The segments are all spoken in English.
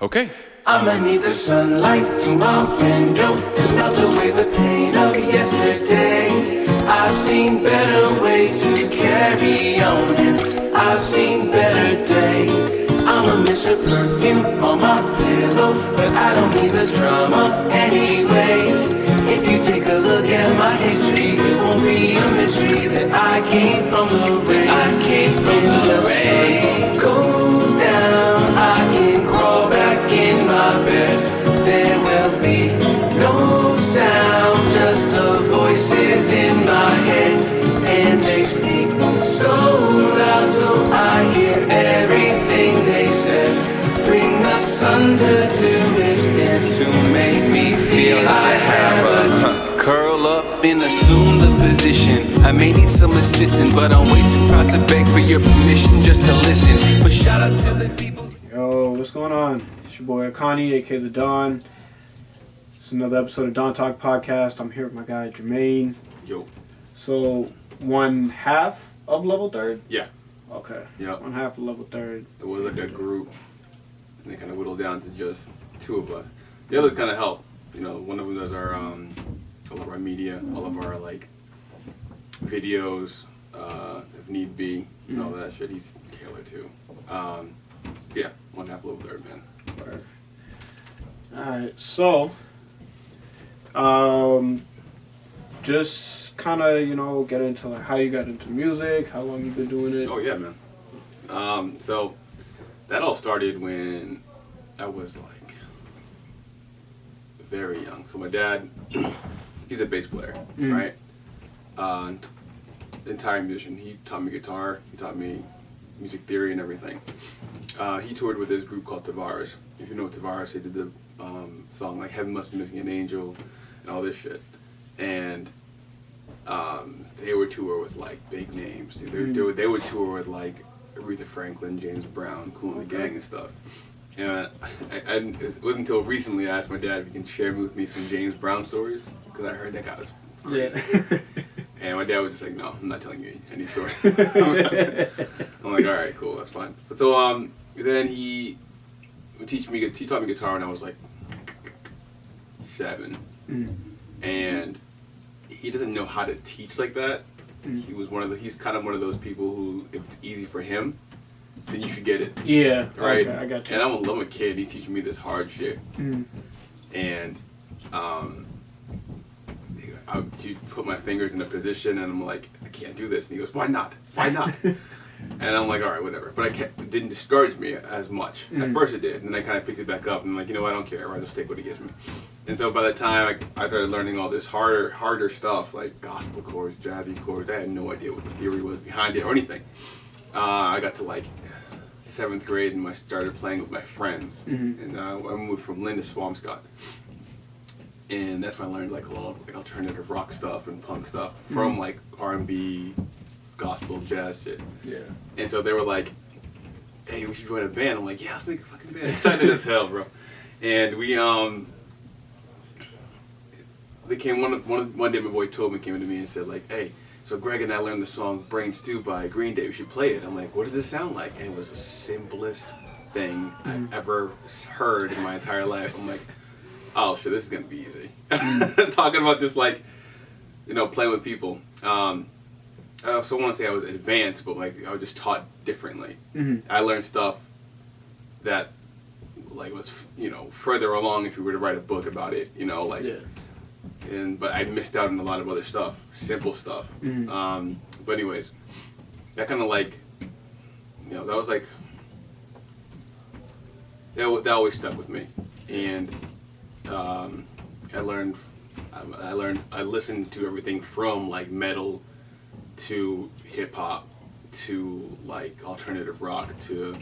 Okay. I'ma need the sunlight through my window to melt away the pain of yesterday. I've seen better ways to carry on, and I've seen better days. I'ma miss her perfume on my pillow, but I don't need the drama anyways. If you take a look at my history, it won't be a mystery that I came from the rain. I came from the rain. Goes down, I can crawl back in my bed. There will be no sound, just the voices in my head, and they speak so loud, so I hear everything they said. Bring the sun to do its dance to make me feel I have a curl up and assume the position. I may need some assistance, but I'm way too proud to beg for your permission just to listen. But shout out to the people. Yo, what's going on? It's your boy Akani, aka The Don. It's another episode of Don Talk Podcast. I'm here with my guy Jermaine. Yo. So, one half of level third? Yeah. Okay. Yeah. One half of level third. It was like a group, and they kind of whittled down to just two of us. The others kind of help. You know, one of them does our all of our media, all of our like videos, if need be, and all that shit. He's tailored to. Yeah, one half level third, man. Alright, so just kind of, get into like how you got into music, how long you've been doing it. Oh yeah, man. So that all started when I was like very young. So my dad, he's a bass player, right? Entire musician. He taught me guitar. He taught me music theory and everything. He toured with this group called Tavares. If you know Tavares, he did the song like "Heaven Must Be Missing an Angel" and all this shit. And they would tour with like big names. They would tour with like Aretha Franklin, James Brown, Kool and the Gang and stuff. And it wasn't until recently I asked my dad if he can share with me some James Brown stories, because I heard that guy was crazy. Yeah. And my dad was just like, "No, I'm not telling you any stories." I'm like, "All right, cool, that's fine." But so then he taught me guitar when I was like 7, and he doesn't know how to teach like that. He's kind of one of those people who, if it's easy for him, then you should get it. Yeah, right. Okay, I got you. And I'm a kid. He's teaching me this hard shit, and I put my fingers in a position, and I'm like, "I can't do this." And he goes, "Why not? Why not?" And I'm like, "All right, whatever." But it didn't discourage me as much. At first it did, and then I kind of picked it back up, and I'm like, "You know what? I don't care. I'll just take what he gives me." And so by the time I started learning all this harder stuff, like gospel chords, jazzy chords, I had no idea what the theory was behind it or anything. I got to like 7th grade, and I started playing with my friends, and I moved from Lynn to Swampscott. And that's when I learned like a lot of like alternative rock stuff and punk stuff from like R&B, gospel, jazz shit. Yeah. And so they were like, "Hey, we should join a band." I'm like, "Yeah, let's make a fucking band." Excited as hell, bro. And we they came one day my boy Tobin came into me and said like, "Hey, so Greg and I learned the song "Brain Stew" by Green Day. We should play it." I'm like, "What does this sound like?" And it was the simplest thing I've ever heard in my entire life. I'm like, "Oh shit, this is gonna be easy." Talking about just like, playing with people. So I want to say I was advanced, but like I was just taught differently. I learned stuff that like was further along if you were to write a book about it. But I missed out on a lot of other stuff, simple stuff. But anyways, that kind of like, that was like that always stuck with me, and I listened to everything from like metal to hip hop to like alternative rock to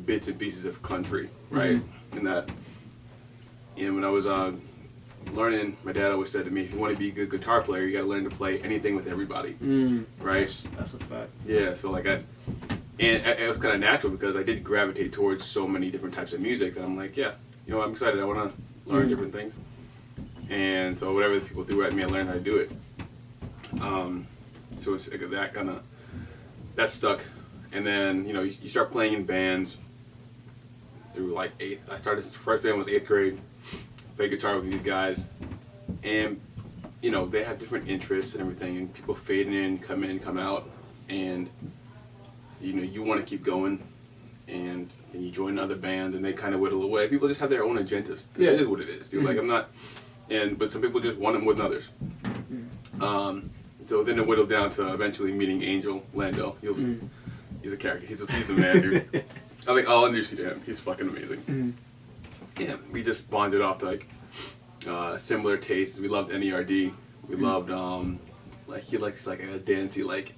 bits and pieces of country, right? And when I was learning, my dad always said to me, "If you want to be a good guitar player, you got to learn to play anything with everybody." Right? That's a fact. Yeah. So like it was kind of natural because I did gravitate towards so many different types of music that I'm like, yeah, I'm excited. I want to learn different things. And so whatever the people threw at me, I learned how to do it. So it's that stuck. And then, you start playing in bands. through like 8th. I started, first band was 8th grade, played guitar with these guys, and you know, they have different interests and everything, and people fade in, come out, and you know, you want to keep going, and then you join another band, and they kind of whittle away. People just have their own agendas. Yeah. It is what it is, dude. Like, I'm not, but some people just want it more than others. So then it whittled down to eventually meeting Angel Lando. He's a character. He's the man, dude. I think I'll introduce you to him. He's fucking amazing. Yeah, we just bonded off to like similar tastes. We loved NERD. We loved like he likes like a dancey like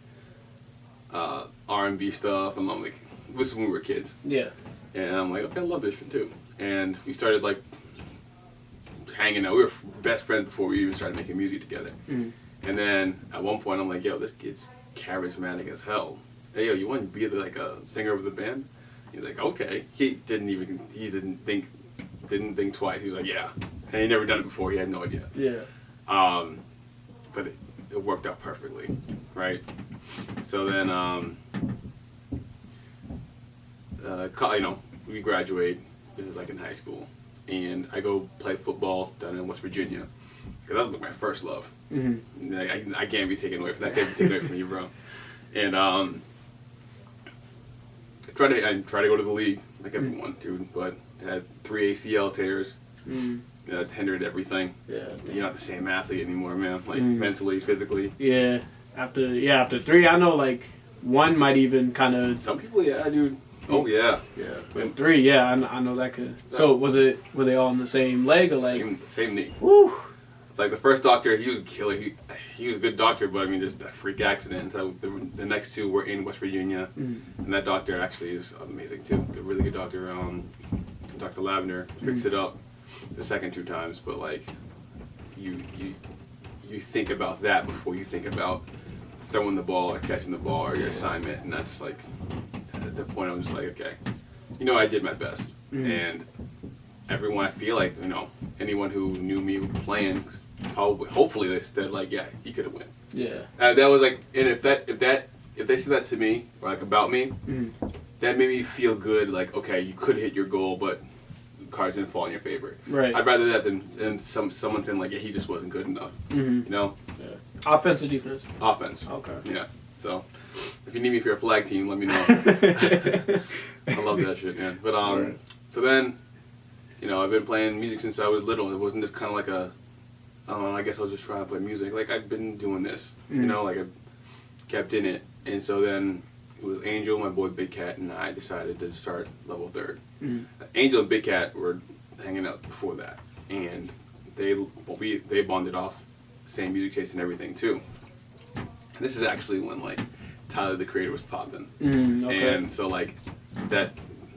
R&B stuff, and I'm like, this is when we were kids. Yeah. And I'm like, okay, I love this shit too. And we started like hanging out. We were best friends before we even started making music together. And then at one point I'm like, yo, this kid's charismatic as hell. Hey, yo, you want to be like a singer of the band? He's like, okay. He didn't think twice. He was like, yeah. And he never done it before. He had no idea. Yeah. But it worked out perfectly, right? So then, you know, we graduate. This is like in high school, and I go play football down in West Virginia, because that was like my first love. I can't be taken away from that. Can't be taken away from you, bro. And I tried to go to the league like everyone, dude, but I had 3 ACL tears. That hindered everything. Yeah. You're not the same athlete anymore, man. Like mentally, physically. Yeah. After 3, I know like 1 might even kind of. Some people, yeah, dude. Oh yeah. Yeah. But 3, yeah, I know that could. So were they all on the same leg or like? Same knee. Woo. Like the first doctor, he was a killer. He was a good doctor, but I mean, just a freak accident. So the next 2 were in West Virginia, and that doctor actually is amazing too. A really good doctor. Dr. Lavender fixed it up the second 2 times, but like you think about that before you think about throwing the ball or catching the ball or your assignment, and that's just like at that point I'm just like, okay, you know, I did my best, and everyone, I feel like, you know, anyone who knew me playing, hopefully they said like, yeah, he could have won. Yeah. That was like, and if they said that to me, or like about me, that made me feel good. Like, okay, you could hit your goal, but the cards didn't fall in your favor. Right. I'd rather that than someone saying like, yeah, he just wasn't good enough. You know. Yeah. Offense or defense? Offense. Okay. Yeah. So, if you need me for your flag team, let me know. I love that shit, man. But right. So then, you know, I've been playing music since I was little. It wasn't just kind of like I guess I was just trying to play music. Like, I've been doing this, you know, like I kept in it. And so then it was Angel, my boy Big Cat, and I decided to start Level 3rd. Angel and Big Cat were hanging out before that. And they bonded off same music taste and everything, too. And this is actually when, like, Tyler, the Creator was popping. Okay. And so, like, that,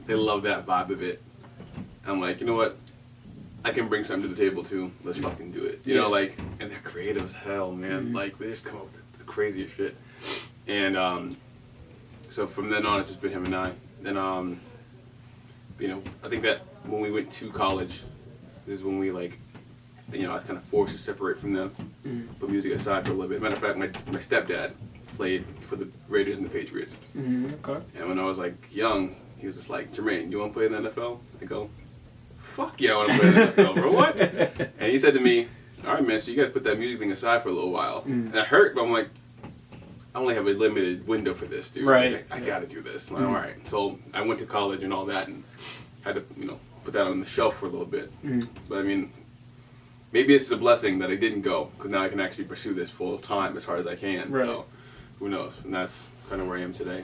they love that vibe of it. I'm like, you know what? I can bring something to the table too. Let's fucking do it. You know, like, and they're creative as hell, man. Like, they just come up with the craziest shit. And so from then on, it's just been him and I. And you know, I think that when we went to college, this is when we like, you know, I was kind of forced to separate from them, put music aside for a little bit. Matter of fact, my stepdad played for the Raiders and the Patriots. Okay. And when I was like young, he was just like, Jermaine, you want to play in the NFL? I go, fuck yeah, I want to play in the NFL, bro. What? And he said to me, all right, man, so you got to put that music thing aside for a little while. And it hurt, but I'm like, I only have a limited window for this, dude. Right. I got to do this. I'm like, all right. So I went to college and all that and had to, you know, put that on the shelf for a little bit. But I mean, maybe this is a blessing that I didn't go, because now I can actually pursue this full time as hard as I can. Right. So who knows? And that's kind of where I am today.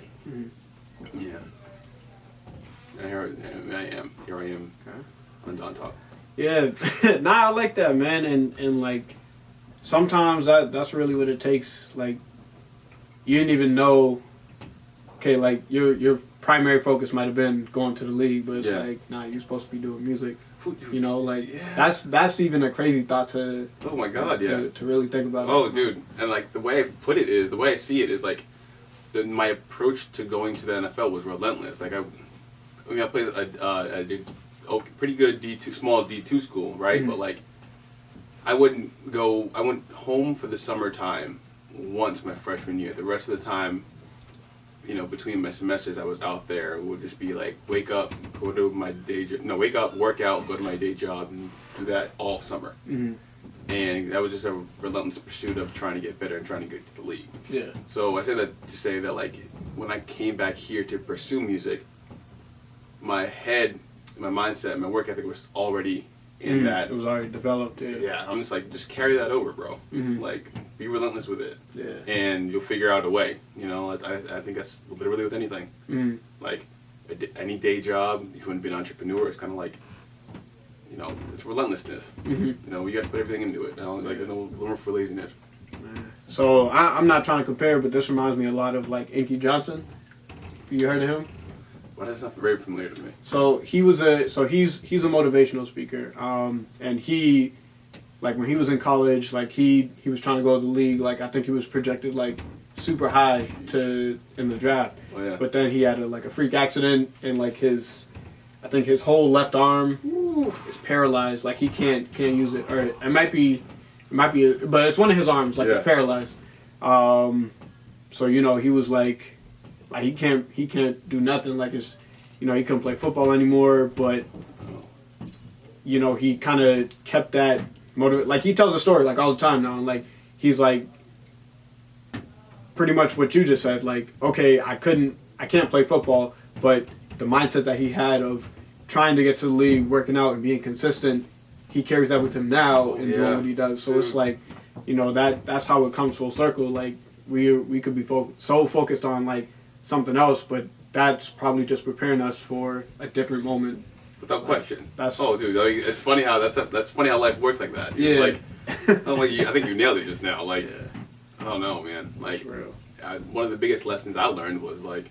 Yeah. And here I am on Don Talk. Yeah, I like that, man, and like sometimes that's really what it takes. Like, you didn't even know. Okay, like your primary focus might have been going to the league, but it's like, nah, you're supposed to be doing music. You know, like that's even a crazy thought to. Oh my God, to really think about. Oh, dude, and like the way I put it is, the way I see it is like, my approach to going to the NFL was relentless. Like I played a pretty good small D2 school, right? But like, I went home for the summertime once my freshman year. The rest of the time, you know, between my semesters, I was out there. It would just be like, wake up, go to my day job. No, wake up, work out, go to my day job, and do that all summer. Mm-hmm. And that was just a relentless pursuit of trying to get better and trying to get to the league. Yeah. So I say that to say that, like, when I came back here to pursue music, my head, my mindset, my work ethic was already in that. It was already developed. Yeah. Yeah, I'm just like, just carry that over, bro. Mm-hmm. Like, be relentless with it. Yeah. And you'll figure out a way. You know, I think that's literally with anything. Mm-hmm. Like, any day job, if you want to be an entrepreneur, it's kind of like, you know, it's relentlessness. Mm-hmm. You know, you got to put everything into it. You know, like, no room for laziness. So I'm not trying to compare, but this reminds me a lot of like Inky Johnson. You heard of him? Well, that's not very familiar to me. So he's a motivational speaker. And he, like when he was in college, like he was trying to go to the league. Like I think he was projected like super high in the draft. Oh, yeah. But then he had a freak accident and like I think his whole left arm is paralyzed. Like he can't use it, or it might be, but it's one of his arms. Like it's paralyzed. So you know he was like he can't do nothing. Like it's, you know, he couldn't play football anymore. But you know he kind of kept that motivate. Like he tells a story like all the time now. And like he's like pretty much what you just said. Like okay, I can't play football, but the mindset that he had of trying to get to the league, working out, and being consistent, he carries that with him now in doing what he does. So it's like, you know, that's how it comes full circle. Like we could be so focused on like something else, but that's probably just preparing us for a different moment. Without question. That's dude, it's funny how that's funny how life works like that. Yeah. Like, I think you nailed it just now. Like, I don't know, man. Like, one of the biggest lessons I learned was like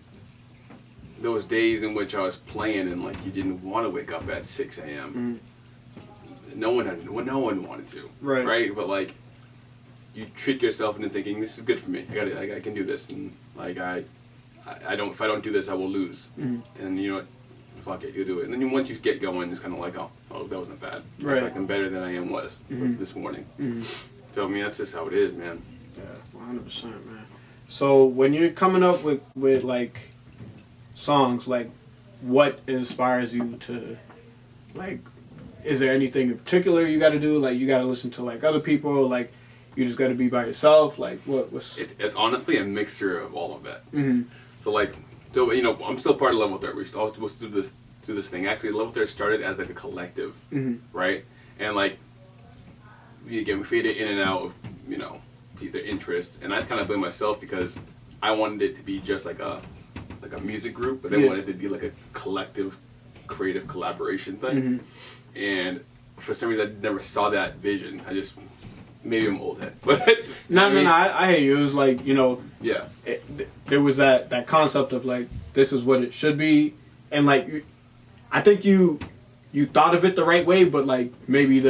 those days in which I was playing and like you didn't want to wake up at 6 a.m. No one wanted to. Right. But like, you trick yourself into thinking this is good for me. I can do this, and like I don't. If I don't do this, I will lose. And you know what? Fuck it, you do it. And then once you get going, it's kind of like, oh, that wasn't bad. Right. Like I'm better than I was this morning. So I mean, that's just how it is, man. Yeah, 100%, man. So when you're coming up with like songs, like what inspires you to, like, is there anything in particular you got to do? Like you got to listen to like other people, or like you just got to be by yourself? Like what's it's honestly a mixture of all of that. So like, you know, I'm still part of Level Third. We're supposed to do this thing. Actually, Level Third started as like a collective, right? And like, we faded in and out of, you know, their interests, and I kind of blame myself because I wanted it to be just like a music group, but then wanted it to be like a collective, creative collaboration thing. And for some reason, I never saw that vision. I just, maybe I'm old head, but I hear you. It was like, you know, there was that concept of like this is what it should be, and like I think you thought of it the right way, but like maybe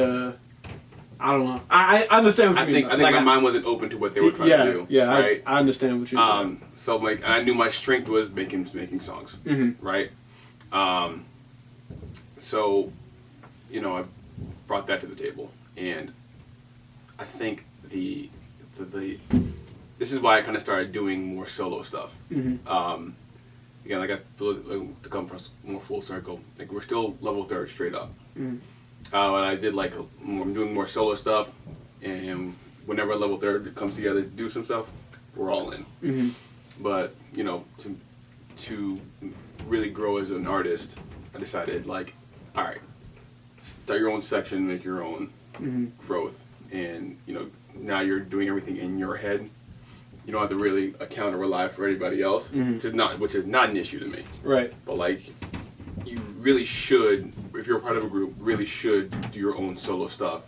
I don't know. I understand what you mean. I think my mind wasn't open to what they were trying to do. Yeah, right? I understand what you mean. So like, I knew my strength was making songs, right? So, you know, I brought that to the table, and I think this is why I kind of started doing more solo stuff. Again, like to come from more full circle. Like we're still Level Third straight up. And I did like I'm doing more solo stuff, and whenever Level Third comes together to do some stuff, we're all in. But you know, to really grow as an artist, I decided like, all right, start your own section, make your own growth, and you know, now you're doing everything in your head. You don't have to really account or rely for anybody else, which is not an issue to me. Right. But like, you really should, if you're a part of a group, really should do your own solo stuff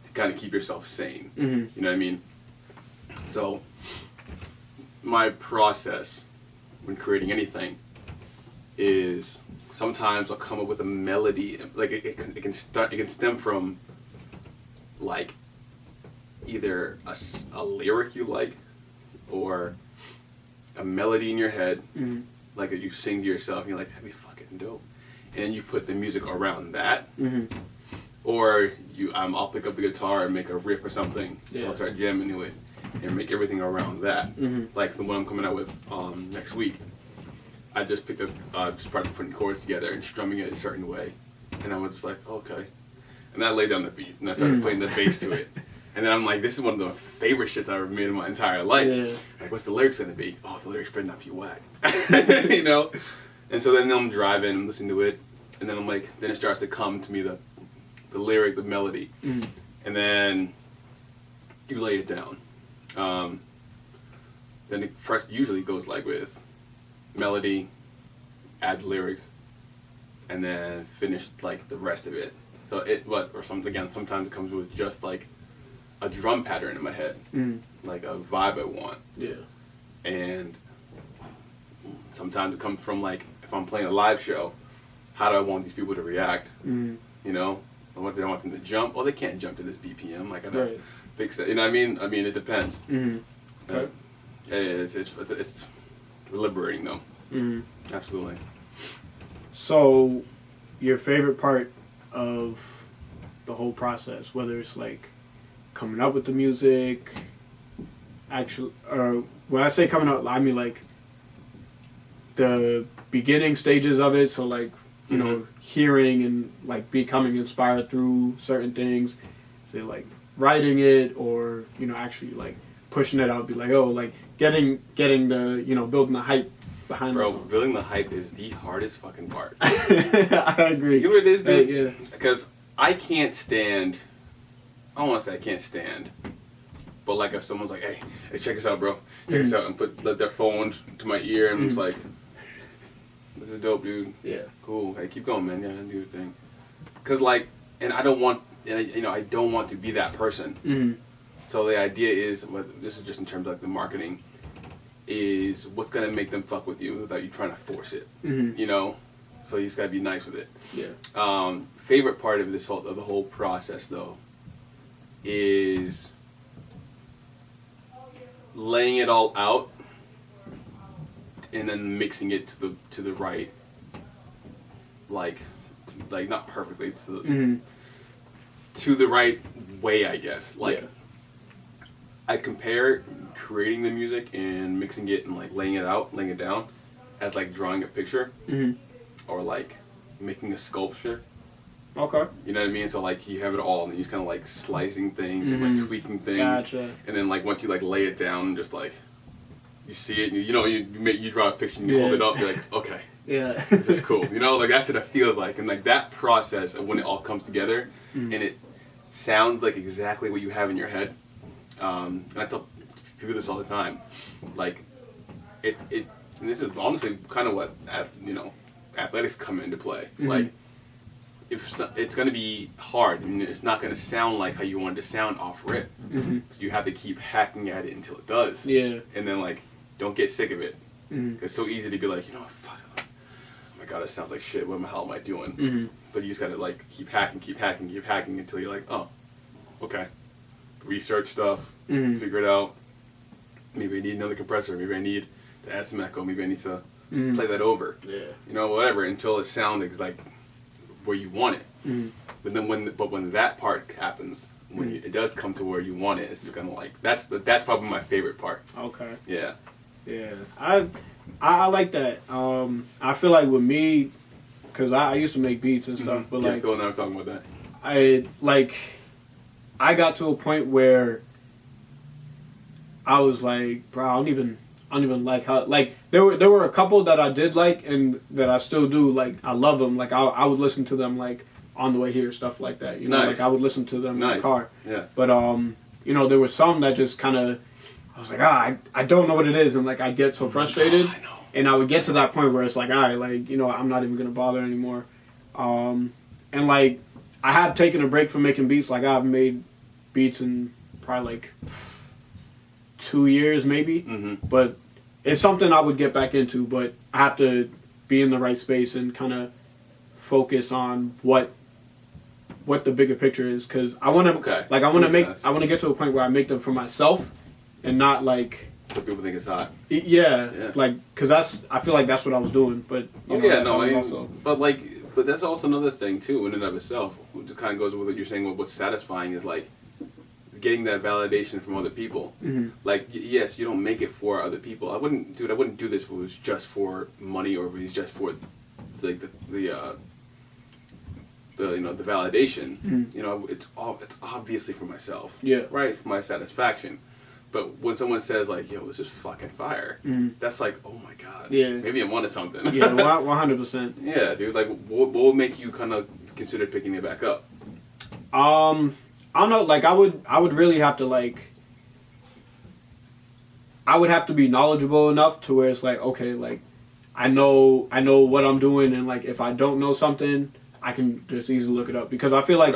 to kind of keep yourself sane. You know what I mean? So, my process when creating anything is sometimes I'll come up with a melody. Like it can stem from like either a lyric you like, or a melody in your head, like that you sing to yourself, and you're like, that'd be fucking dope. And you put the music around that, or I'll pick up the guitar and make a riff or something. I'll start jamming to it, and make everything around that. Like the one I'm coming out with next week. I just picked up, just started putting chords together and strumming it a certain way, and I was just like, okay. And I laid down the beat, and I started playing the bass to it. And then I'm like, this is one of the favorite shits I've ever made in my entire life. Yeah. Like, what's the lyrics gonna be? Oh, the lyrics better not be whack. You know? And so then I'm driving, I'm listening to it, and then I'm like, then it starts to come to me, the lyric, the melody. And then you lay it down. Then it first usually goes like with melody, add lyrics, and then finish like the rest of it. So sometimes it comes with just like a drum pattern in my head, like a vibe I want. Yeah. And sometimes it comes from like, if I'm playing a live show, how do I want these people to react? You know, what do I want them to jump? Well, they can't jump to this BPM. Like I gotta fix it. You know what I mean? I mean, it depends. Okay. It's liberating though. Absolutely. So, your favorite part of the whole process, whether it's like coming up with the music, actually, when I say coming up, I mean like the beginning stages of it. So like, you know, hearing and like becoming inspired through certain things. Say like writing it, or you know, actually like pushing it out. Be like, oh, like getting the, you know, building the hype behind the song. Building the hype is the hardest fucking part. I agree. You know what it is, dude? Yeah. Because I can't stand. I don't want to say I can't stand, but like if someone's like, "Hey, check this out, bro. Check this out," and let their phone to my ear, and it's like, "This is dope, dude. Yeah, cool. Hey, keep going, man. Yeah, do your thing." Because like, and I don't want, I don't want to be that person. So the idea is, this is just in terms of like the marketing, is what's gonna make them fuck with you without you trying to force it. You know, so you just gotta be nice with it. Yeah. Favorite part of the whole process though is laying it all out and then mixing it to the right, like not perfectly, to the right way, I guess. Like I compare creating the music and mixing it and like laying it down as like drawing a picture or like making a sculpture. Okay. You know what I mean? So like you have it all and then you're just kind of like slicing things and like tweaking things. Gotcha. And then like once you like lay it down and just like you see it and you draw a picture and you hold it up, you're like, okay. Yeah. This is cool. You know, like that's what it feels like. And like that process of when it all comes together and it sounds like exactly what you have in your head. And I tell people this all the time. Like and this is honestly kind of what athletics come into play. Like if it's going to be hard, and it's not going to sound like how you want it to sound off rip. So you have to keep hacking at it until it does. Yeah. And then like, don't get sick of it. It's so easy to be like, you know what, fuck, oh my god, it sounds like shit. What the hell am I doing? But you just got to like keep hacking until you're like, oh, okay. Research stuff, figure it out. Maybe I need another compressor. Maybe I need to add some echo. Maybe I need to play that over. Yeah. You know, whatever, until it sounds like where you want it. But then when that part happens, when it does come to where you want it, it's just gonna like that's probably my favorite part. Okay. Yeah. Yeah. I like that. I feel like with me, because I used to make beats and stuff, but like Phil and I were talking about that. I got to a point where I was like, bro, I don't even like how, like, there were a couple that I did like and that I still do, like, I love them. Like, I would listen to them, like, on the way here, stuff like that. You know, like, I would listen to them in the car. Yeah. But, you know, there were some that just kind of, I was like, I don't know what it is. And, like, I'd get so frustrated. I know. And I would get to that point where it's like, all right, like, you know, I'm not even going to bother anymore. And, like, I have taken a break from making beats. Like, I've made beats in probably, like, 2 years maybe, but it's something I would get back into, but I have to be in the right space and kind of focus on what the bigger picture is, because I want to I want to get to a point where I make them for myself and not like so people think it's hot. Yeah. Like, because I feel like that's what I was doing, but but that's also another thing too in and of itself. It kind of goes with what you're saying. What's satisfying is like getting that validation from other people. Like, yes, you don't make it for other people. I wouldn't do this if it was just for money or if it was just for like the the validation. You know, it's obviously for myself. Yeah. Right, for my satisfaction. But when someone says like, "Yo, this is fucking fire," that's like, "Oh my god, yeah, maybe I'm onto something." Yeah, 100%. Yeah, dude. Like, what would make you kind of consider picking it back up? I don't know. Like, I would really have to like. I would have to be knowledgeable enough to where it's like, okay, like, I know what I'm doing, and like, if I don't know something, I can just easily look it up, because I feel like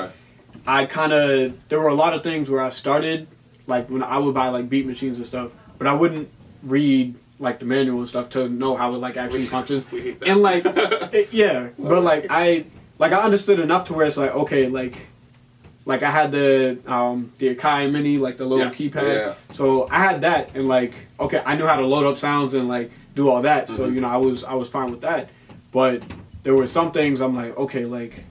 there were a lot of things where I started. Like, when I would buy, like, beat machines and stuff, but I wouldn't read, like, the manual and stuff to know how it, like, actually functions. And, like, but, like, I understood enough to where it's like, okay, like I had the Akai Mini, like, the little keypad. Yeah. So I had that, and, like, okay, I knew how to load up sounds and, like, do all that. So, you know, I was fine with that. But there were some things I'm like, okay, like,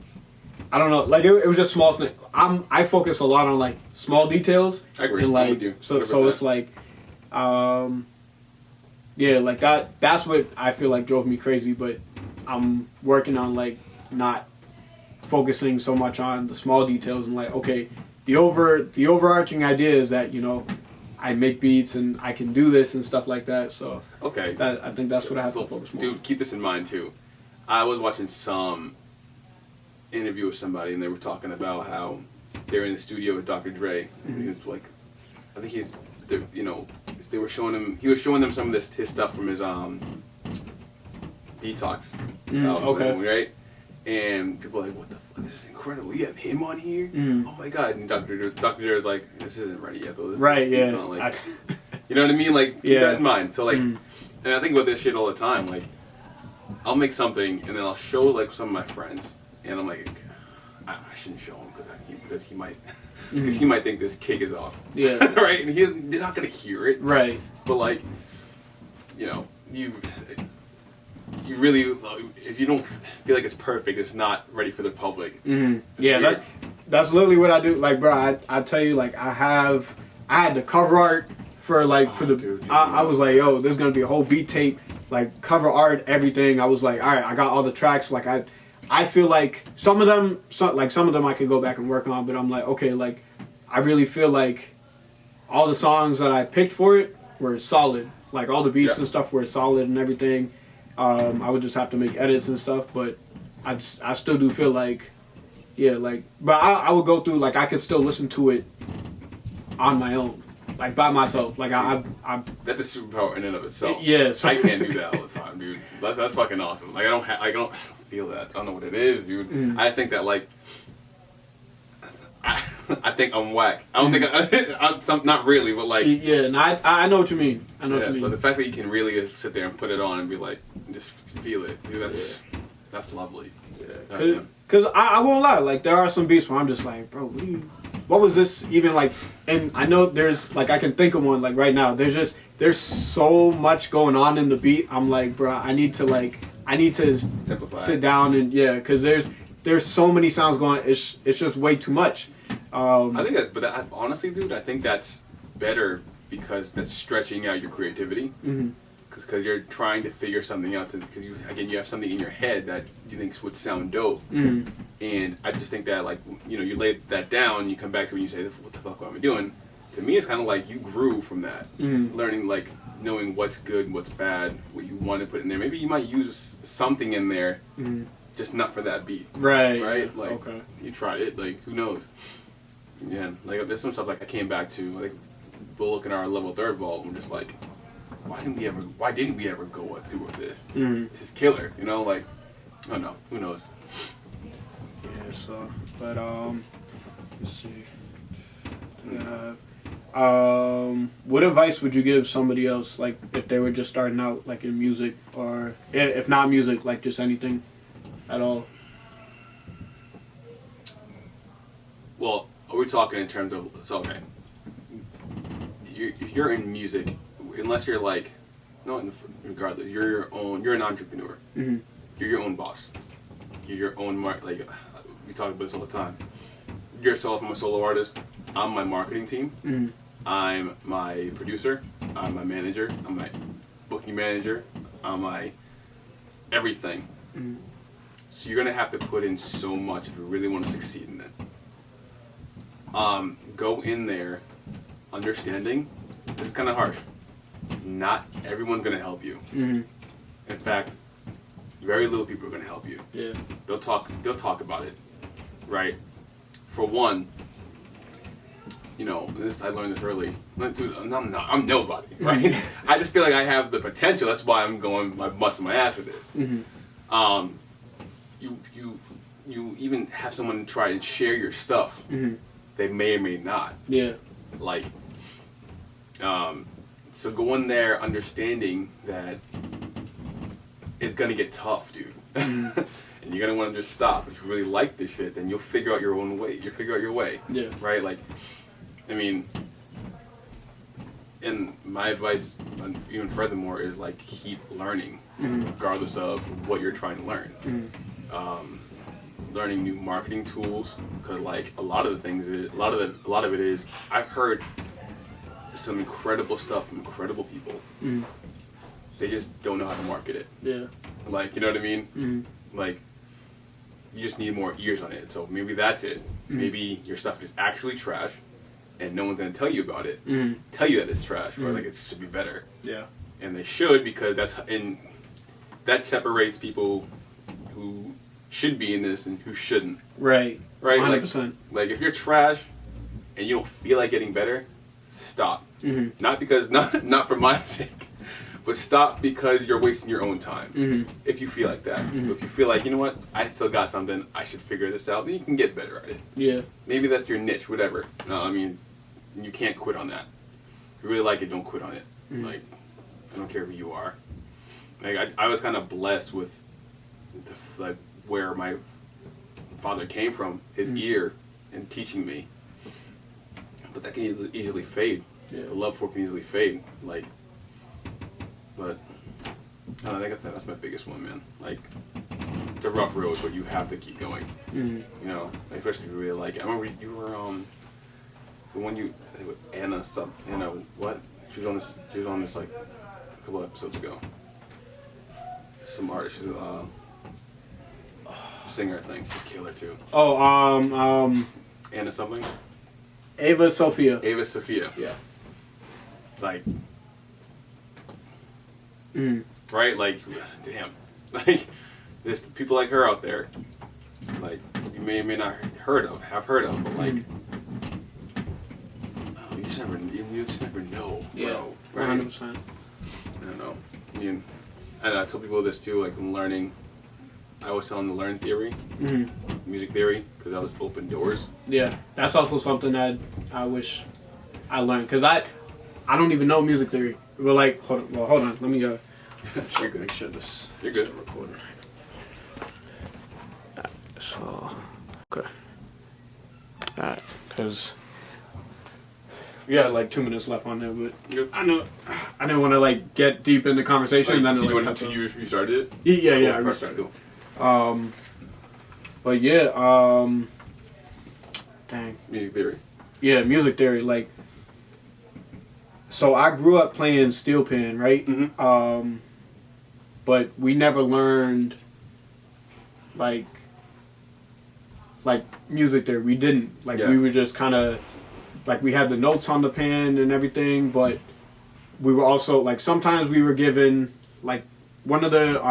I don't know, like, it was just small things. I focus a lot on, like, small details. I agree. And, like, I'm with you. So it's like, yeah, like, that's what I feel like drove me crazy. But I'm working on, like, not focusing so much on the small details, and, like, okay, the overarching idea is that, you know, I make beats and I can do this and stuff like that. So okay, I think that's what I have to focus more on. Dude, keep this in mind too. I was watching some interview with somebody, and they were talking about how they're in the studio with Dr. Dre. He was like, I think they were showing him. He was showing them some of his stuff from his Detox album, okay, right? And people are like, what the fuck? This is incredible. You have him on here? Oh my god! And Dr. Dre was like, this isn't ready yet, though. He's not, like, you know what I mean? Like, keep that in mind. So, like, and I think about this shit all the time. Like, I'll make something, and then I'll show, like, some of my friends, and I'm like, I shouldn't show him because he might think this cake is off. Yeah. Right? And they're not gonna hear it. Right. But, like, you know, you really, if you don't feel like it's perfect, it's not ready for the public. Yeah, that's literally what I do. Like, bro, I tell you, like, I had the cover art for, like, I was like, yo, there's gonna be a whole beat tape, like, cover art, everything. I was like, all right, I got all the tracks. Like, I feel like some of them I could go back and work on, but I'm like, okay, like, I really feel like all the songs that I picked for it were solid. Like, all the beats and stuff were solid and everything. I would just have to make edits and stuff, but I still do feel like, yeah, like, but I would go through, like, I could still listen to it on my own, like, by myself. Like, I that's a superpower in and of itself. Yeah, I can't do that all the time, dude. That's fucking awesome. Like, I don't feel that. I don't know what it is, dude. I just think that, like, I think I'm whack. I don't think I'm not really, but, like, yeah. And I know what you mean. I know what you mean. But the fact that you can really sit there and put it on and be like, just feel it, dude. That's lovely. Yeah. Cause I won't lie. Like, there are some beats where I'm just like, bro, what was this even like? And I know there's, like, I can think of one, like, right now. There's so much going on in the beat. I'm like, bro, I need to simplify. Sit down and because there's so many sounds going. It's just way too much. I think honestly, dude, I think that's better because that's stretching out your creativity. Because you're trying to figure something out. Because you have something in your head that you think would sound dope. And I just think that, like, you know, you lay that down, you come back to it and you say, what the fuck am I doing? To me, it's kind of like you grew from that. Learning, like, knowing what's good, what's bad, what you want to put in there. Maybe you might use something in there, just not for that beat. Right? Like, okay. You tried it, like, who knows? Yeah, like, there's some stuff, like, I came back to, like, we'll look at our level 3rd vault and we're just like, why didn't we ever go through with this? This is killer, you know, like, I don't know, who knows? Yeah, so, but, let's see. What advice would you give somebody else, like, if they were just starting out, like, in music, or if not music, like, just anything at all? Well, are we talking in terms of, it's okay. You're in music, unless you're like, no, regardless, you're an entrepreneur. You're your own boss. You're your own like, we talk about this all the time. yourself, I'm a solo artist. I'm my marketing team. Mm-hmm. I'm my producer. I'm my manager. I'm my booking manager. I'm my everything. Mm-hmm. So you're gonna have to put in so much if you really want to succeed in it. Go in there understanding this is kind of harsh. Not everyone's gonna help you. Mm-hmm. In fact, very little people are gonna help you. Yeah. They'll talk about it, right? For one, you know, I learned this early. Dude, I'm nobody, right? I just feel like I have the potential. That's why I'm busting my ass with this. Mm-hmm. You even have someone try and share your stuff. Mm-hmm. They may or may not. Yeah. Like, so go in there understanding that it's gonna get tough, dude. Mm-hmm. And you're gonna want to just stop. If you really like this shit, then you'll figure out your own way. You'll figure out your way. Yeah. Right? Like, I mean, and my advice, even furthermore, is like keep learning, mm-hmm. regardless of what you're trying to learn. Mm-hmm. Learning new marketing tools, because like a lot of it is I've heard some incredible stuff from incredible people. Mm-hmm. They just don't know how to market it. Yeah. Like, you know what I mean? Mm-hmm. Like, you just need more ears on it. So maybe that's it. Mm-hmm. Maybe your stuff is actually trash, and no one's gonna tell you about it. Mm-hmm. Tell you that it's trash, or Mm-hmm. like it should be better. Yeah. And they should, because that separates people who should be in this and who shouldn't. Right. Right. 100%. Like if you're trash and you don't feel like getting better, stop. Mm-hmm. Not for my sake, but stop because you're wasting your own time. Mm-hmm. If you feel like that. Mm-hmm. If you feel like, you know what, I still got something, I should figure this out, then you can get better at it. Yeah. Maybe that's your niche, whatever. No, I mean, you can't quit on that. If you really like it, don't quit on it. Mm-hmm. Like, I don't care who you are. Like, I was kind of blessed with where my father came from, his Mm-hmm. ear, and teaching me. But that can easily fade. Yeah. The love for it can easily fade. Like, but I don't know, I think that's my biggest one, man. Like, it's a rough road, but you have to keep going. Mm-hmm. You know, especially if you really like it. I remember you were the one Anna what? She was on this like a couple episodes ago. Some artist, she's a singer, I think. She's killer too. Oh, Anna something? Ava Sophia. Ava Sophia. Yeah. Like, Mm. right? Like, damn. Like, there's people like her out there. Like, you may or may not have heard of, but like, oh, you just never know, Yeah. bro. Right? 100%. I don't know. I mean, and I tell people this too, like learning. I always tell them to learn theory, Mm-hmm. music theory, because that would open doors. Yeah. That's also something that I wish I learned, because I don't even know music theory. But like, hold on. Let me You're good. make sure this You're good. is still recording. So, okay. Alright, because we had like 2 minutes left on there, but Good. I didn't want to like get deep in the conversation. And then Did you like, want to continue? You started it? Yeah, Cool. I Perfect. restarted. Cool. But yeah, dang. Music theory. Yeah, music theory. Like, so I grew up playing steel pan, right? Mm-hmm. But we never learned like music theory. We didn't. Like, Yeah. we were just kind of like, we had the notes on the pan and everything, but we were also like, sometimes we were given like one of the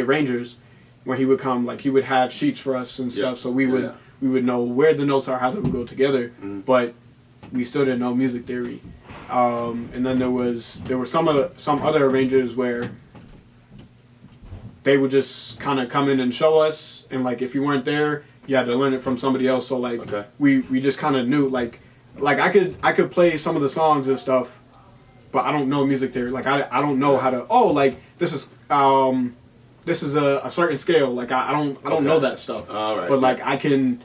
arrangers, when he would come, like he would have sheets for us and stuff, so we would know where the notes are, how they would go together, but we still didn't know music theory. And then there were some other arrangers where they would just kind of come in and show us, and like if you weren't there, you had to learn it from somebody else. So like we just kind of knew like I could play some of the songs and stuff, but I don't know music theory. Like I don't know how to like this is a certain scale. Like I don't know that stuff. All right. But like I can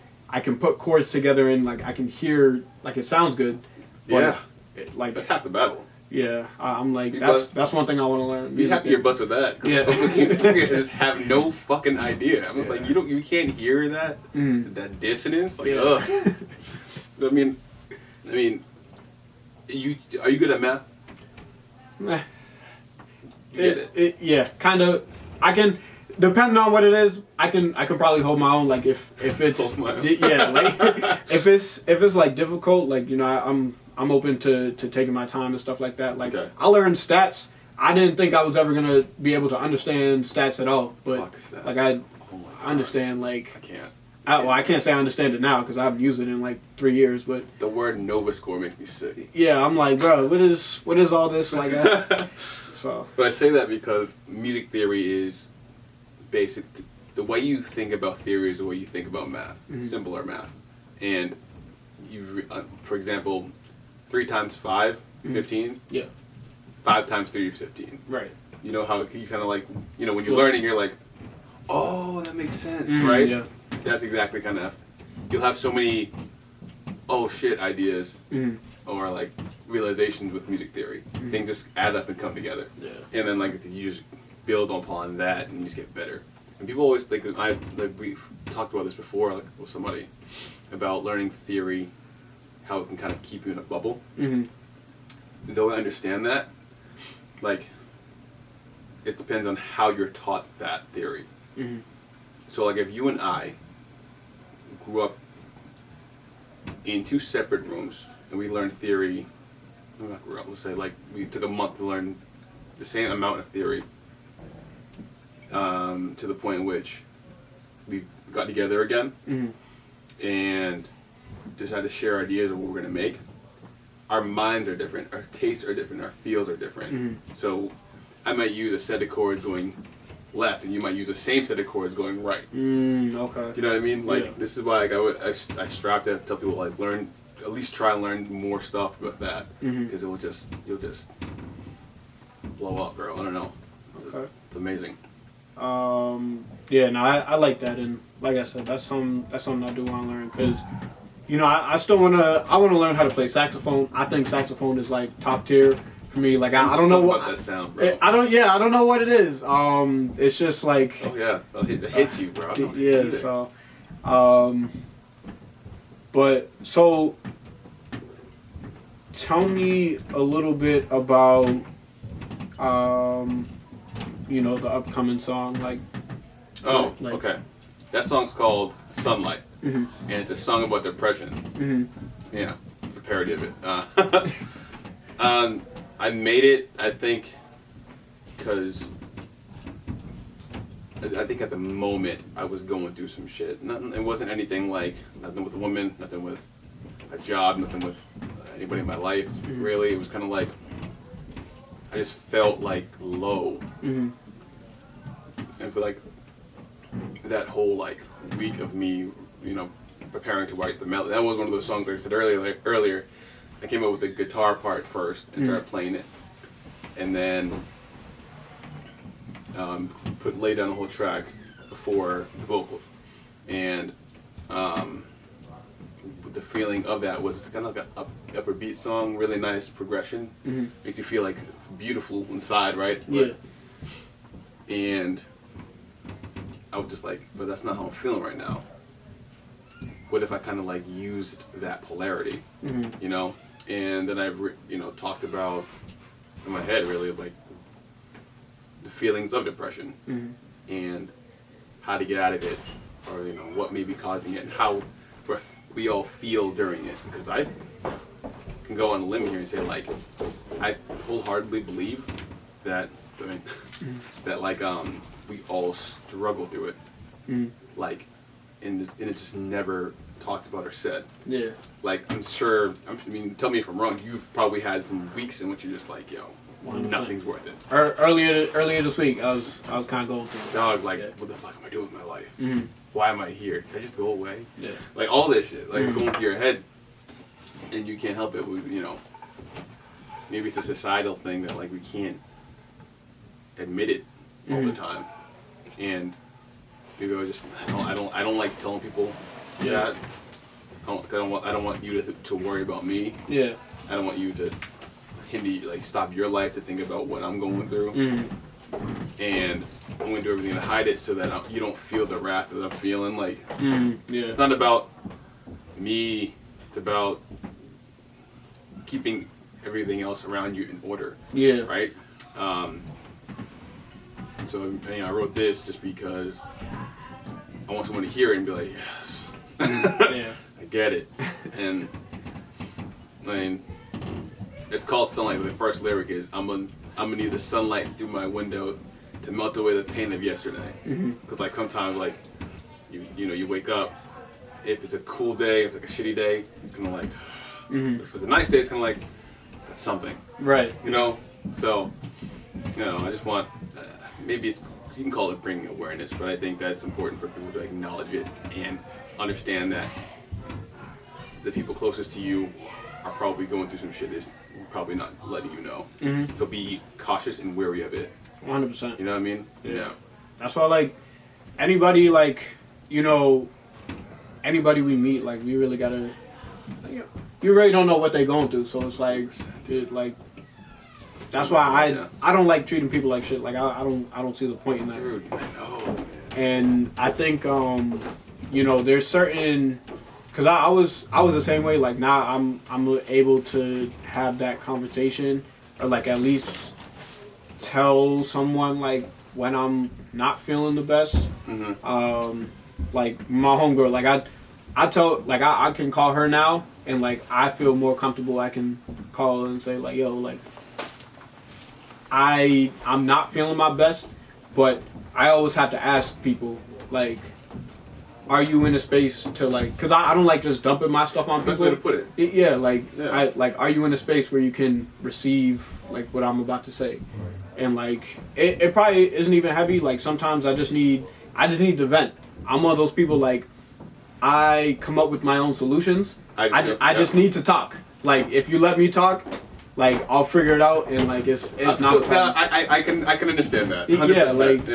put chords together and like I can hear like it sounds good. But Yeah. like That's half the battle. Yeah, I'm like You that's one thing I want to learn. Be happy you're blessed with that. Yeah. You just have no fucking idea. I'm just Yeah. like, you can't hear that that dissonance. Like, Yeah. ugh. I mean, are you good at math? Meh. You get it. Yeah, kind of. I can, depending on what it is, I can probably hold my own. Like if it's Hold my own. yeah, like if it's like difficult, like I'm open to taking my time and stuff like that. Like Okay. I learned stats. I didn't think I was ever gonna be able to understand stats at all, but Fuck stats. like I Oh my God. understand like. I can't. I can't say I understand it now because I haven't used it in like 3 years, but The word Nova score makes me sick. yeah, I'm like, bro, what is all this like? So But I say that because music theory is basic. The way you think about theory is the way you think about math. Simpler math. And for example, 3 times 5, 15. yeah, 5 times 3 is 15. right, You know how you kind of like, when you're learning, you're like, oh, that makes sense, right? Yeah, That's exactly kind of, you'll have so many, oh shit ideas, or like realizations with music theory. Things just add up and come together. yeah, And then like you just build upon that and you just get better. And people always think that we've talked about this before, like with somebody, about learning theory, how it can kind of keep you in a bubble. Though I understand that, like, it depends on how you're taught that theory. So like if you and I grew up in 2 separate rooms and we learned theory, not grew up, let's say like we took a month to learn the same amount of theory, to the point in which we got together again and decided to share ideas of what we're going to make. Our minds are different, our tastes are different, our feels are different. So I might use a set of chords going left and you might use the same set of chords going right. okay. Do you know what I mean? Like, Yeah. this is why like, I strive to tell people, like, at least try and learn more stuff with that. Because you'll just blow up, bro. I don't know. Okay. It's amazing. Yeah, no, I like that, and like I said, that's something I do want to learn because, I still want to learn how to play saxophone. I think saxophone is like top tier for me. Like I don't know Something what about that sound, bro. I don't know what it is. It's just like Oh yeah, it hits you, bro. I don't know yeah. either. So, but so tell me a little bit about the upcoming song, like. Oh, like- okay. That song's called Sunlight, and it's a song about depression. Yeah, it's a parody of it. I made it, I think, because I think at the moment I was going through some shit. It wasn't anything like, nothing with a woman, nothing with a job, nothing with anybody in my life, really. It was kind of like, I just felt like low. And for like that whole like week of me, preparing to write the melody, that was one of those songs like I said earlier, I came up with the guitar part first and started playing it, and then laid down the whole track before the vocals, and the feeling of that was it's kind of like an upper beat song, really nice progression, makes you feel like beautiful inside, right? Yeah. And I was just like, but that's not how I'm feeling right now. What if I kind of like used that polarity, And then I've talked about in my head really like the feelings of depression and how to get out of it, or what may be causing it and how we all feel during it. Because I can go on a limb here and say like I wholeheartedly believe that that like we all struggle through it, like, and it just never talked about or said. Yeah. Like, I'm sure, tell me if I'm wrong, you've probably had some weeks in which you're just like, yo, 100%. nothing's worth it. Earlier this week, I was kind of going through it. Dog, like, Yeah. what the fuck am I doing with my life? Why am I here? Can I just go away? Yeah. Like, all this shit, like, going through your head, and you can't help it. Maybe it's a societal thing that, like, we can't admit it all the time. And maybe I don't like telling people Yeah. that. I don't want you to worry about me. Yeah. I don't want you to hinder, like stop your life to think about what I'm going through. And I'm going to do everything to hide it so that you don't feel the wrath that I'm feeling. Like, it's not about me. It's about keeping everything else around you in order. Yeah. Right? So, I wrote this just because I want someone to hear it and be like, yes. I get it. And, I mean, it's called Sunlight. The first lyric is, I'm gonna need the sunlight through my window to melt away the pain of yesterday. Because like sometimes like you wake up, if it's a cool day, if it's like a shitty day, you're kind of like, if it's a nice day, it's kind of like, that's something. Right. So, I just want, maybe you can call it bringing awareness, but I think that's important for people to acknowledge it and understand that the people closest to you are probably going through some shit that's probably not letting you know. So be cautious and wary of it. 100%. You know what I mean? Yeah. That's why, like, anybody, like, anybody we meet, like, we really gotta, like, you really don't know what they're going through. So it's like, dude, like, that's why I don't like treating people like shit. Like, I don't see the point in that. Dude, I know. And I think, there's certain. Cause I was the same way. Like now I'm able to have that conversation, or like at least tell someone like when I'm not feeling the best. Like my homegirl, like I tell, like I can call her now, and like I feel more comfortable. I can call her and say like, yo, like I'm not feeling my best, but I always have to ask people like, are you in a space to like? Cause I don't like just dumping my stuff on people. That's the way to put it. Yeah. Are you in a space where you can receive like what I'm about to say? And like, it probably isn't even heavy. Like sometimes I just need to vent. I'm one of those people like, I come up with my own solutions. I just need to talk. Like if you let me talk, like I'll figure it out, and like it's not a problem. I can understand that. 100%. Yeah, like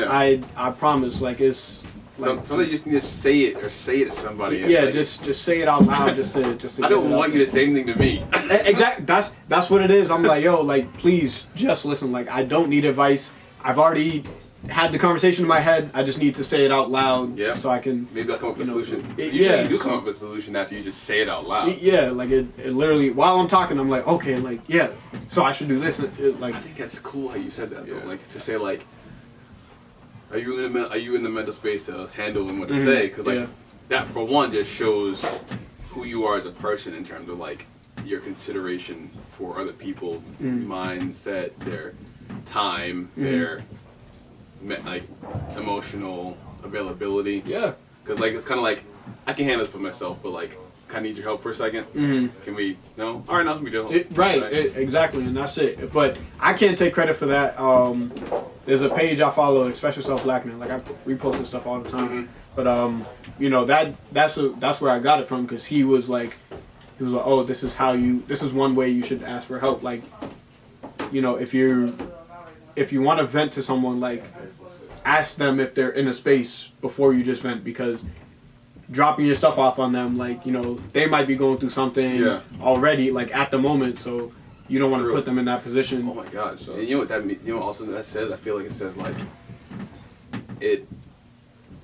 I promise. Like it's. Like, somebody just need to say it or say it to somebody. Yeah, like, just say it out loud. Just to. I don't want you to say anything to me. Exactly. That's what it is. I'm like, yo, like please just listen. Like I don't need advice. I've already had the conversation in my head. I just need to say it out loud. Yeah. So I can. Maybe I'll come up with a solution. You do come up with a solution after you just say it out loud. Yeah, like it literally while I'm talking, I'm like, okay, like yeah. So I should do this. Like I think that's cool how you said that though. Like to say like. Are you in the mental space to handle and what to say? Because like that for one just shows who you are as a person in terms of like your consideration for other people's mindset, their time, their like emotional availability. Yeah. Because like it's kind of like I can handle this for myself, but like I need your help for a second. Can we? No. All right, now we do. Exactly, and that's it. But I can't take credit for that. There's a page I follow, Express Yourself Black Man. Like I repost this stuff all the time. But that's where I got it from, because he was like, oh, this is one way you should ask for help. Like, if you want to vent to someone, like, ask them if they're in a space before you just vent, because dropping your stuff off on them, like, they might be going through something already, like at the moment, so you don't want to put them in that position. Oh my God! So, and you know what that means? You know what also that says? I feel like it says like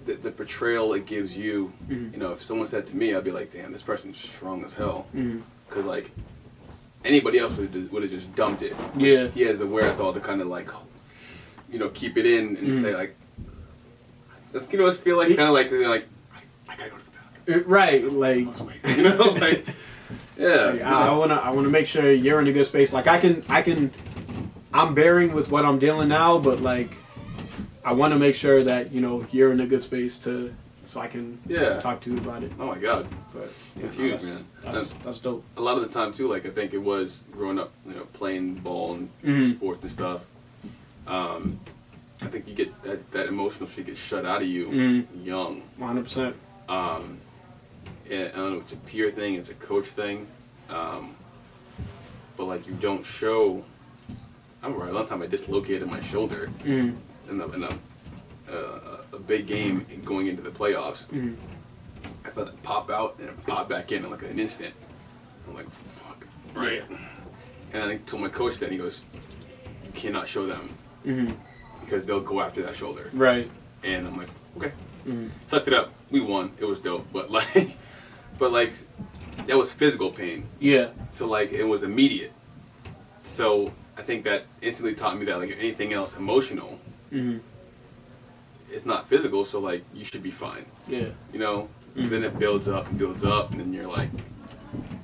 the portrayal it gives you. If someone said to me, I'd be like, damn, this person's strong as hell. Because like anybody else would have just dumped it. Yeah. He has the wherewithal to kind of like, keep it in and say like, I feel like kind of like I gotta go to the bathroom. Right, like like. Yeah, like, I wanna make sure you're in a good space. Like I'm bearing with what I'm dealing now, but like I want to make sure that you're in a good space so I can talk to you about it. Oh my God, but it's huge, man. That's dope. A lot of the time too, like I think it was growing up, playing ball and sports and stuff. I think you get that emotional shit gets shut out of you young. 100%. I don't know, it's a peer thing, it's a coach thing, but like you don't show. I remember a long time I dislocated my shoulder in a big game going into the playoffs. I felt it pop out and it popped back in like an instant. I'm like, fuck, right? And I told my coach that, and he goes, "You cannot show them because they'll go after that shoulder." Right. And I'm like, okay. Sucked it up. We won. It was dope. But like that was physical pain. Yeah. So like it was immediate. So I think that instantly taught me that like anything else emotional, it's not physical. So like you should be fine. Yeah. You know. Then it builds up and builds up, and then you're like,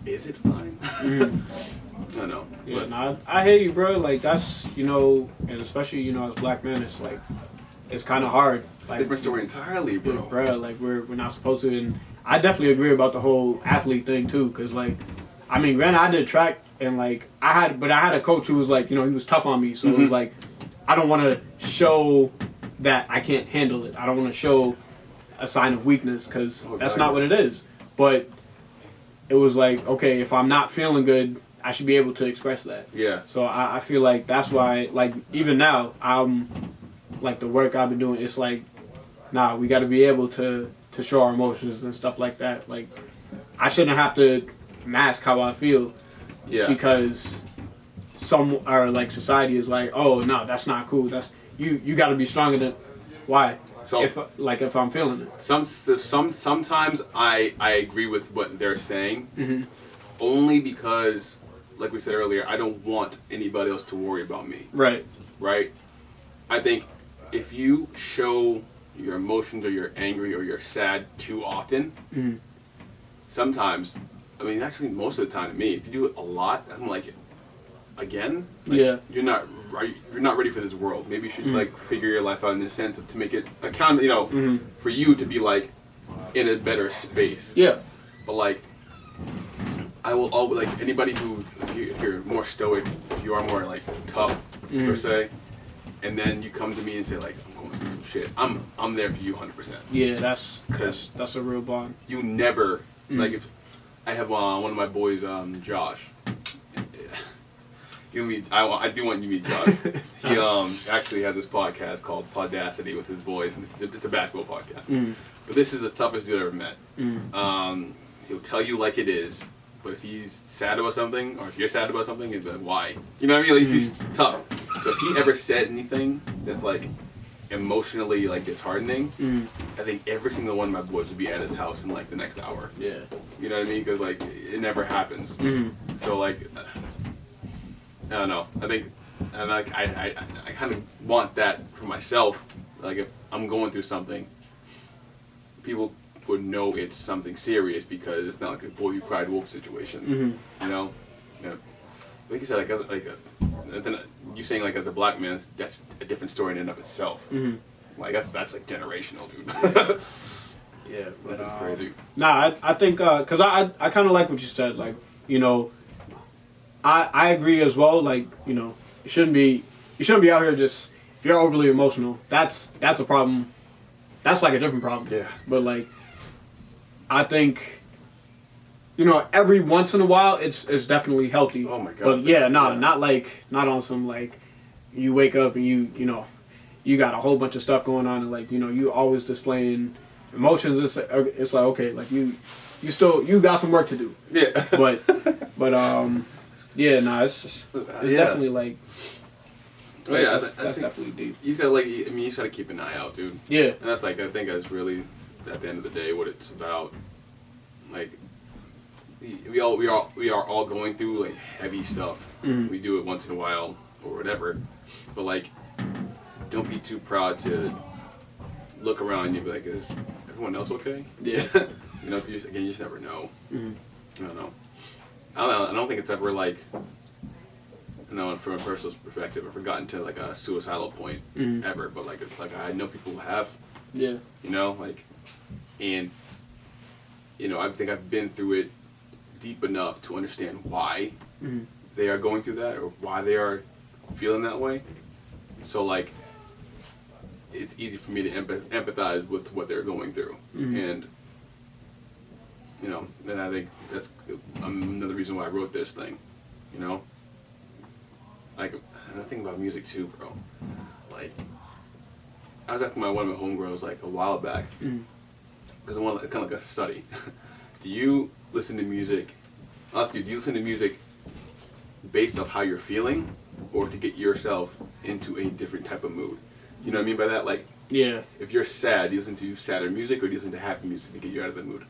is it fine? I don't know. Yeah, But no, I hear you, bro. Like that's, you know, and especially, you know, as black men, it's like it's kind of hard. it's a Like, different story entirely, bro. bro, like we're not supposed to. And I definitely agree about the whole athlete thing too, because like, I mean, granted, I did track, and like I had a coach who was like, you know, he was tough on me, so it was like, I don't want to show that I can't handle it. I don't want to show a sign of weakness, because that's not what it is. But it was like, okay, if I'm not feeling good, I should be able to express that. Yeah. So I feel like that's why, like, even now, like, the work I've been doing, it's like, nah, we got to be able to show our emotions and stuff like that. Like, I shouldn't have to mask how I feel. Yeah. Because society is like, oh, no, that's not cool. That's you got to be stronger than, why? So if I'm feeling it. Sometimes I agree with what they're saying, only because, like we said earlier, I don't want anybody else to worry about me. Right. Right? I think if you show your emotions or you're angry or you're sad too often, sometimes, I mean, actually most of the time to me, if you do it a lot, I'm like, again? Like, Yeah. You're not ready for this world. Maybe you should like figure your life out in the sense of to make it account, you know, for you to be like in a better space. Yeah. But like, I will always, like, anybody who, if you're more stoic, if you are more like tough per se, and then you come to me and say like, I'm going through some shit, I'm there for you 100%. Yeah, that's a real bond. You never, like, if I have one of my boys, Josh. You meet, I do want you to meet Josh. He actually has this podcast called Podacity with his boys. And it's a basketball podcast. But this is the toughest dude I ever met. He'll tell you like it is, but if he's sad about something, or if you're sad about something, he'll be like, why? You know what I mean? Like, he's tough. So if he ever said anything that's like emotionally like disheartening, I think every single one of my boys would be at his house in like the next hour. Yeah. You know what I mean? Because like it never happens. So like, I don't know. I think, and like I kind of want that for myself. Like if I'm going through something, people would know it's something serious because it's not like a boy who cried wolf situation. You know, like you said, then you saying like as a black man, that's a different story in and of itself. Like that's like generational, dude. Yeah, but That's crazy. Nah, I think because I kind of like what you said. Like, you know, I agree as well. Like, you know, you shouldn't be out here just, if you're overly emotional, that's a problem. That's like a different problem. Yeah. But like, I think, you know, every once in a while it's definitely healthy. Oh my God. But yeah, not on some like, you wake up and you know, you got a whole bunch of stuff going on and like, you know, you always displaying emotions. It's like, okay, like you got some work to do. Yeah. But yeah, nah, it's definitely like. Oh, yeah, that's definitely deep. You just gotta keep an eye out, dude. Yeah. And that's like, I think that's really, at the end of the day, what it's about. Like, we are all going through like heavy stuff. We do it once in a while or whatever, but like, don't be too proud to look around and you be like, is everyone else okay? Yeah. You know, you just never know. I don't know. I don't think it's ever like, you know, from a personal perspective, I've gotten to like a suicidal point ever, but like it's like I know people who have. Yeah. You know, like, and you know, I think I've been through it deep enough to understand why they are going through that or why they are feeling that way. So like, it's easy for me to empathize with what they're going through, and you know, and I think that's another reason why I wrote this thing. You know, like, and I think about music too, bro. Like, I was asking one of my homegirls like a while back, because I want kind of like a study. Do you listen to music? I'll ask you, do you listen to music based off how you're feeling, or to get yourself into a different type of mood. You know what I mean by that? Like, Yeah. if you're sad, do you listen to sadder music, or do you listen to happy music to get you out of the mood?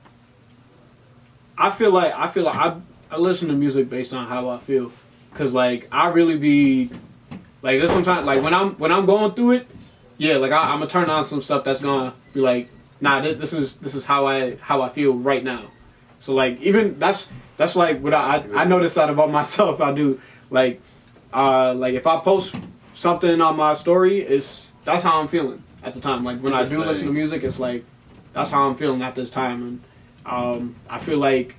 I feel like I listen to music based on how I feel, cause like I really be like there's sometimes like when I'm going through it, yeah, like I'm gonna turn on some stuff that's gonna be like, nah, this is how I feel right now. So like even that's like what I noticed that about myself. I do like if I post something on my story, that's how I'm feeling at the time. Like when I do listen to music, it's like that's how I'm feeling at this time. And I feel like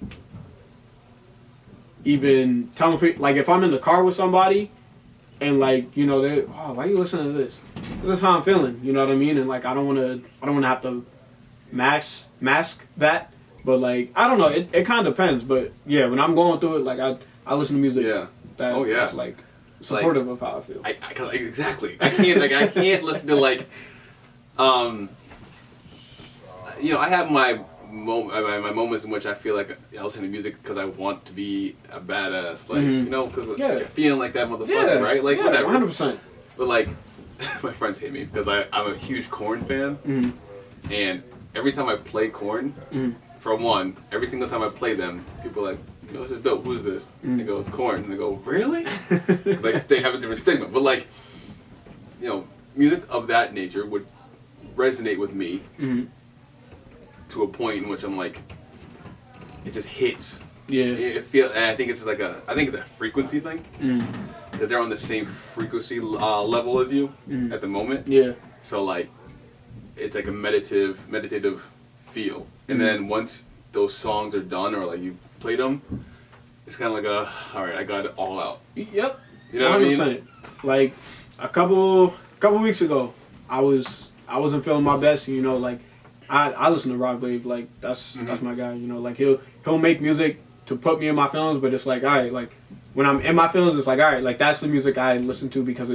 even telling people, like if I'm in the car with somebody and like, you know, they, oh, why are you listening to this? This is how I'm feeling, you know what I mean? And like I don't wanna have to mask that. But like I don't know, it kinda depends. But yeah, when I'm going through it, like I listen to music that's like supportive of how I feel. Exactly. I can't listen to like you know, I have my moments in which I feel like I listen to music because I want to be a badass, like you know, because you're feeling like that motherfucker, right? Like whatever. 100%. But like, my friends hate me because I'm a huge Korn fan, and every time I play Korn, for one, every single time I play them, people are like, you know, this is dope. Who's this? And they go, it's Korn, and they go, really? Like they have a different stigma, but like, you know, music of that nature would resonate with me. To a point in which I'm like, it just hits. Yeah. And I think it's just I think it's a frequency thing. Because they're on the same frequency level as you at the moment. Yeah. So like, it's like a meditative feel. And then once those songs are done or like you played them, it's kind of like all right, I got it all out. Yep. You know what I mean? Like a couple weeks ago, I wasn't feeling my best. You know, like. I listen to Rock Wave, like that's my guy, you know, like he'll make music to put me in my feelings, but it's like, all right, like when I'm in my feelings, it's like, all right, like that's the music I listen to because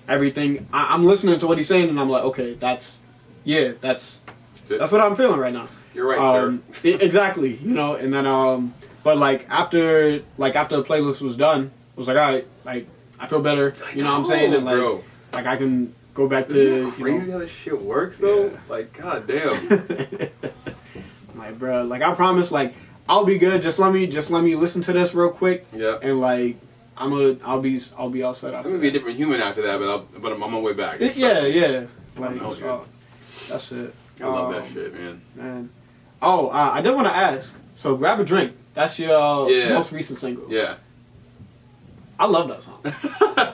I'm listening to what he's saying and I'm like, okay, that's what I'm feeling right now. You're right, sir. Exactly, you know, and then but like after the playlist was done, I was like, all right, like I feel better, you know what I'm saying, and like I can go back to, Isn't that crazy how this shit works though? Yeah. Like, god damn. Like, bro, like I promise, like I'll be good. Just let me listen to this real quick. Yeah. And like I'll be all set up. I'm gonna be a different human after that, but I'm on my way back. Yeah. Like, that's it. I love that shit, man. Oh, I did want to ask. So, Grab a Drink. That's your most recent single. Yeah. I love that song.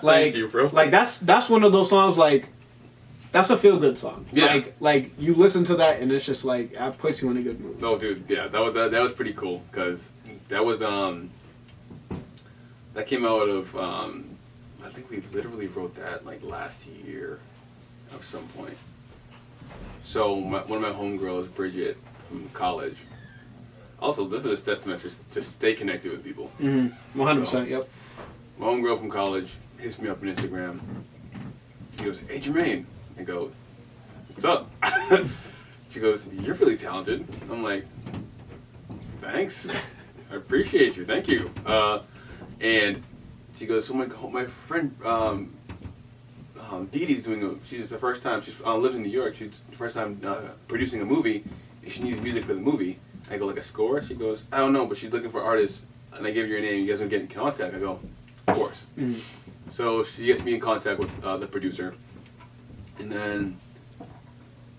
Like, thank you, bro. Like that's one of those songs like. That's a feel good song. Yeah. Like you listen to that and it's just like it puts you in a good mood. No, dude, yeah, that was pretty cool because that was that came out of I think we literally wrote that like last year, at some point. So one of my homegirls, Bridget from college. Also, this is a testament to stay connected with people. 100%. Yep. My homegirl from college hits me up on Instagram. She goes, "Hey, Jermaine." I go, "What's up?" She goes, "You're really talented." I'm like, "Thanks. I appreciate you. Thank you." And she goes, "So my friend Dee Dee's she's the first time, she lives in New York, she's the first time producing a movie, and she needs music for the movie." I go, "Like a score?" She goes, "I don't know, but she's looking for artists, and I gave her your name, you guys want to get in contact?" I go, "Of course." So she gets me in contact with the producer. And then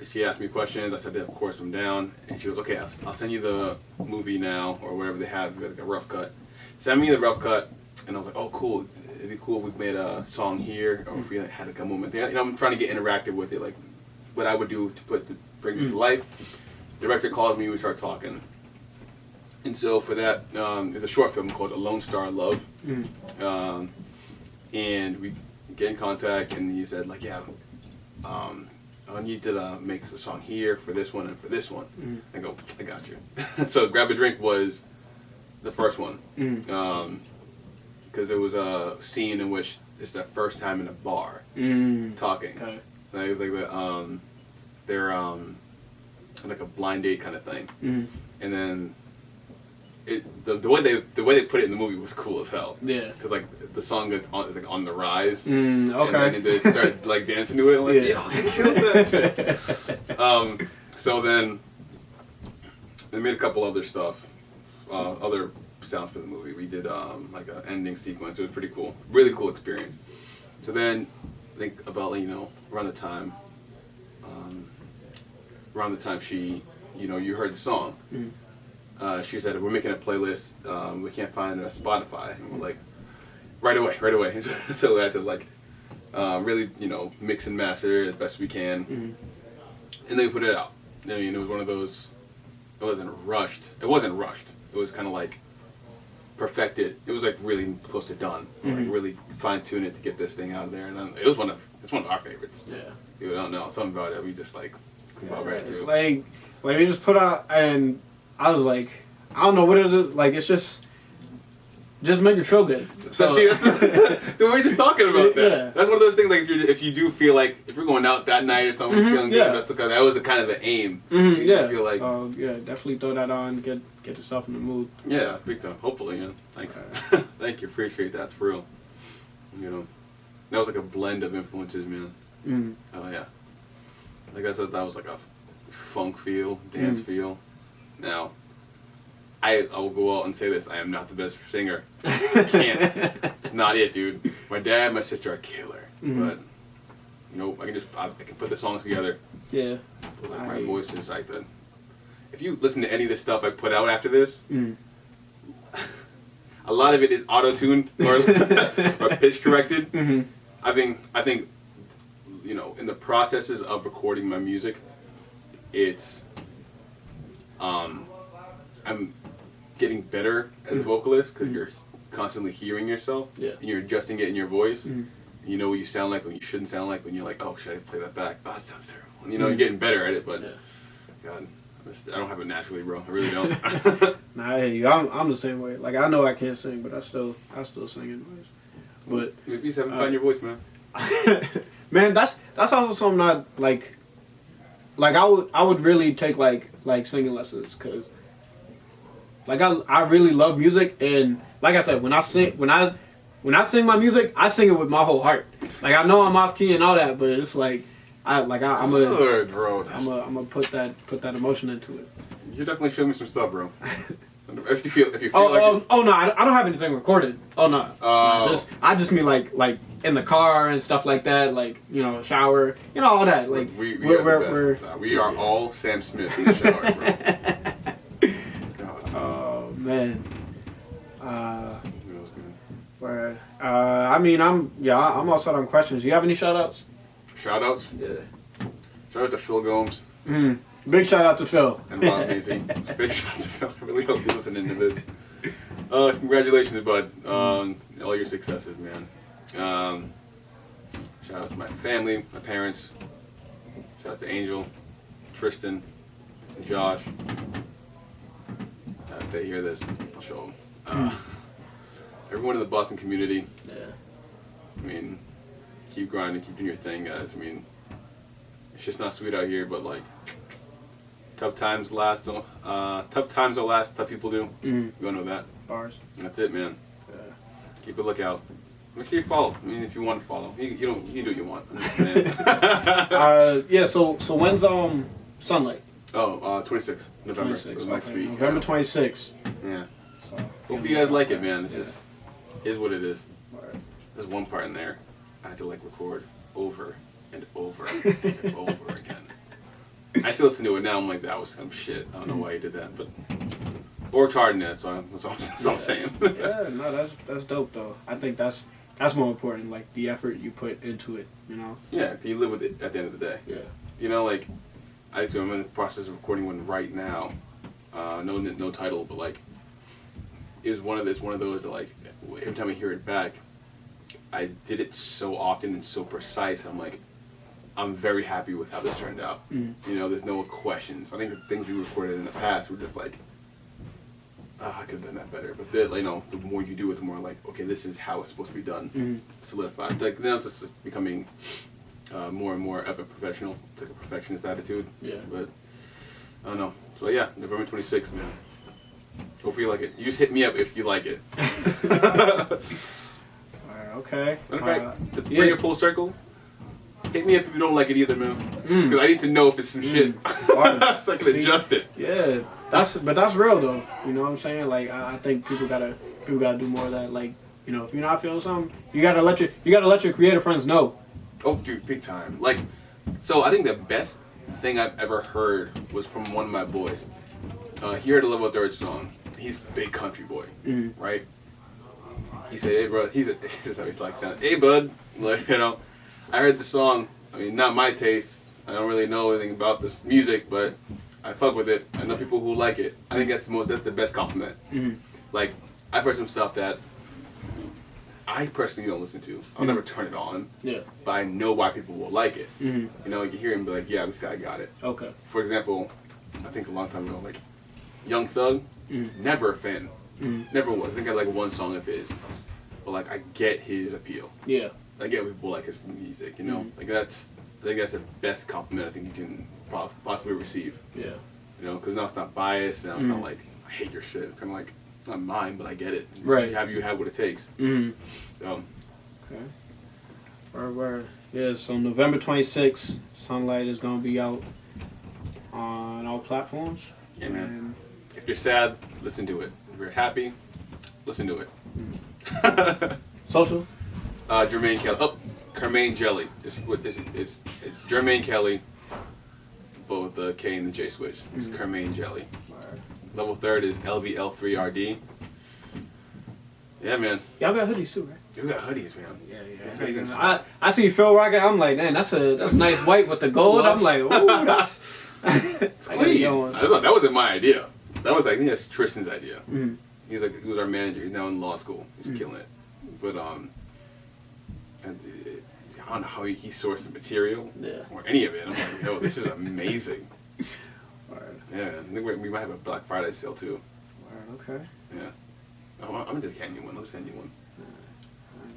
she asked me questions. I said, "Of course, I'm down." And she goes, "Okay, I'll send you the movie now, or whatever they have, like a rough cut." Send me the rough cut, and I was like, "Oh, cool. It'd be cool if we made a song here, or if we had like a moment there." You know, I'm trying to get interactive with it, like what I would do to bring this to life. The director called me. We started talking, and so for that, there's a short film called "A Lone Star Love," and we get in contact, and he said, like, "Yeah. I need to make a song here for this one and for this one." I go, "I got you." So Grab a Drink was the first one. Because there was a scene in which it's their first time in a bar talking. Okay. Like, it was like they're like a blind date kind of thing. And then the way they put it in the movie was cool as hell. Yeah. Because like the song is like on the rise. Okay. And then they start like dancing to it. I'm like, yo, they killed that. So then they made a couple other stuff, other sounds for the movie. We did like an ending sequence. It was pretty cool, really cool experience. So then I think about around the time she you heard the song. She said, we're making a playlist, we can't find it on Spotify. And we're like, right away. So we had to like really, mix and master as best we can. And then we put it out. It was one of those, it wasn't rushed. It was kind of like perfected. It was like really close to done. Like really fine tune it to get this thing out of there. And then it's one of our favorites. Yeah. People don't know. Something about it, we just like, about right too. Like we just put out, and I was like, I don't know what it is. Like it's just make you feel good. So, we were just talking about that. Yeah. That's one of those things. Like if you do feel like if you're going out that night or something, you're feeling good. That's okay. That was the kind of the aim. Yeah. Feel like, definitely throw that on. Get yourself in the mood. Yeah, big time. Hopefully, thanks. Thank you. Appreciate that for real. That was like a blend of influences, man. Oh yeah. Like I said, that was like a funk feel, dance feel. Now, I will go out and say this: I am not the best singer. I can't. It's not it, dude. My dad, my sister are killer, but nope. I can put the songs together. Yeah. But like my voice is like the. If you listen to any of the stuff I put out after this, a lot of it is auto-tuned or pitch corrected. I think in the processes of recording my music, it's I'm getting better as a vocalist because you're constantly hearing yourself and you're adjusting it in your voice. And you know what you sound like when you shouldn't sound like, when you're like, oh, should I play that back? Oh, that sounds terrible. You're getting better at it, but God, I don't have it naturally, bro. I really don't. Nah, I hear you. I'm the same way. Like I know I can't sing, but I still sing anyways. But you just haven't found your voice, man. Man, that's also something I like I would really take like singing lessons, because like I really love music, and like I said, when I sing my music, I sing it with my whole heart. Like I know I'm off key and all that, but it's like I'm gonna put that emotion into it. You definitely show me some stuff, bro. If you feel no, I don't have anything recorded. Oh no, I just mean like in the car and stuff like that, like shower, all that. Like we are all Sam Smith in the shower, bro. God. Oh man. Word. I mean, I'm all set on questions. Do you have any shout outs? Shout outs? Yeah. Shout out to Phil Gomes. Big shout out to Phil. And Ron Beasy. Big shout out to Phil. I really hope you're listening to this. Congratulations, bud, on all your successes, man. Shout out to my family, my parents. Shout out to Angel, Tristan, and Josh. If they hear this, I'll show them. Everyone in the Boston community. Yeah. I mean, keep grinding, keep doing your thing, guys. I mean, it's just not sweet out here, but like, tough times will last. Tough people do. You all know that. Bars. That's it, man. Yeah. Keep a lookout. Make sure you follow. I mean, if you want to follow, you do what you want. I'm just saying. Yeah. So when's Sunlight? Oh, 26th November. 26th, so next week. November 26th. Yeah. So, hopefully you guys like it, man. It's just is what it is. Right. There's one part in there I had to like record over and over and over again. I still listen to it now. I'm like, that was some shit. I don't know why you did that, but worked hard in it. So that's all I'm saying. Yeah, no, that's dope though. I think that's more important. Like the effort you put into it, Yeah, you live with it at the end of the day. Yeah. Like I'm in the process of recording one right now. No title, but like it's one of those that like every time I hear it back, I did it so often and so precise. I'm like, I'm very happy with how this turned out. There's no questions. I think the things you recorded in the past were just like, I could have done that better. But the more you do it, the more like, okay, this is how it's supposed to be done. Solidified. Like now it's just becoming more and more of a professional. It's like a perfectionist attitude. Yeah. But I don't know. So yeah, November 26th, man. Hopefully you like it. You just hit me up if you like it. Okay. Okay. To bring it full circle, hit me up if you don't like it either, man. Because I need to know if it's some shit, so I can adjust it. Yeah, that's real though. You know what I'm saying? Like I think people gotta do more of that. Like, you know, if you're not feeling something, you gotta let your creative friends know. Oh, dude, big time. Like, so I think the best thing I've ever heard was from one of my boys. He heard a Level Third song. He's a big country boy, right? He said, "Hey, bro," this is how he's like sound. "Hey, bud," like, you know, I heard the song. I mean, not my taste. I don't really know anything about this music, but I fuck with it. I know people who like it. I think that's the best compliment. Like, I've heard some stuff that I personally don't listen to. I'll never turn it on. Yeah. But I know why people will like it. You know, you hear him and be like, yeah, this guy got it. Okay. For example, I think a long time ago, like, Young Thug, never a fan. Never was. I think I like one song of his. But, like, I get his appeal. Yeah. I get people like his music, you know? Like, I think that's the best compliment I think you can possibly receive. Yeah. You know, because now it's not biased, now it's not like, I hate your shit. It's kind of like, not mine, but I get it. Right. You have what it takes. So. Okay. Word. Yeah, so November 26th, Sunlight is going to be out on all platforms. Yeah, man. If you're sad, listen to it. If you're happy, listen to it. Social? Jermaine Kelly. Oh, Jermaine Jelly. It's Jermaine Kelly, but with the K and the J switch. It's Jermaine Jelly. Level Third is LVL3RD. Yeah, man. Y'all got hoodies too, right? You got hoodies, man. Yeah. Hoodies. I see Phil rocking. I'm like, man, that's nice white with the gold. I'm like, ooh, that's clean. I thought that wasn't my idea. That was like, that's Tristan's idea. He was our manager. He's now in law school. He's killing it. But I don't know how he sourced the material or any of it. I'm like, yo, this is amazing. Yeah, I think we might have a Black Friday sale too. Okay. Yeah. I'm gonna just hand you one. I'll just send you one.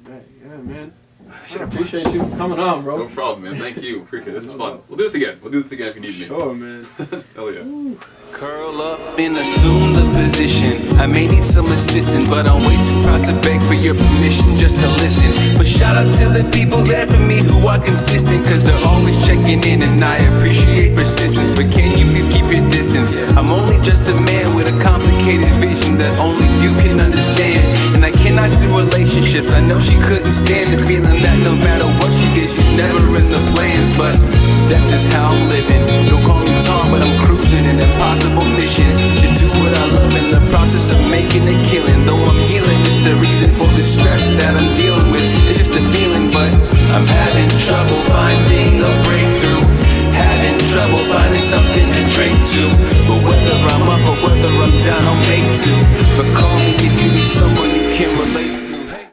Yeah, man. I appreciate you coming on, bro. No problem, man. Thank you. Appreciate it. This is fun. We'll do this again. If you need me. Sure, man. Hell yeah. Ooh. Curl up and assume the position. I may need some assistance, but I'm way too proud to beg for your permission just to listen. But shout out to the people there for me who are consistent, cause they're always checking in and I appreciate persistence. But can you please keep your distance? I'm only just a man with a complicated vision that only few can understand. And I cannot do relationships. I know she couldn't stand the feeling that no matter what she did, she's never in the plans. But that's just how I'm living. Don't call me Tom, but I'm cruising an impossible mission to do what I love in the process of making a killing. Though I'm healing, it's the reason for the stress that I'm dealing with. It's just a feeling, but I'm having trouble finding a breakthrough. Having trouble finding something to drink to. But whether I'm up or whether I'm down, I'll make do. But call me if you need someone you can relate to.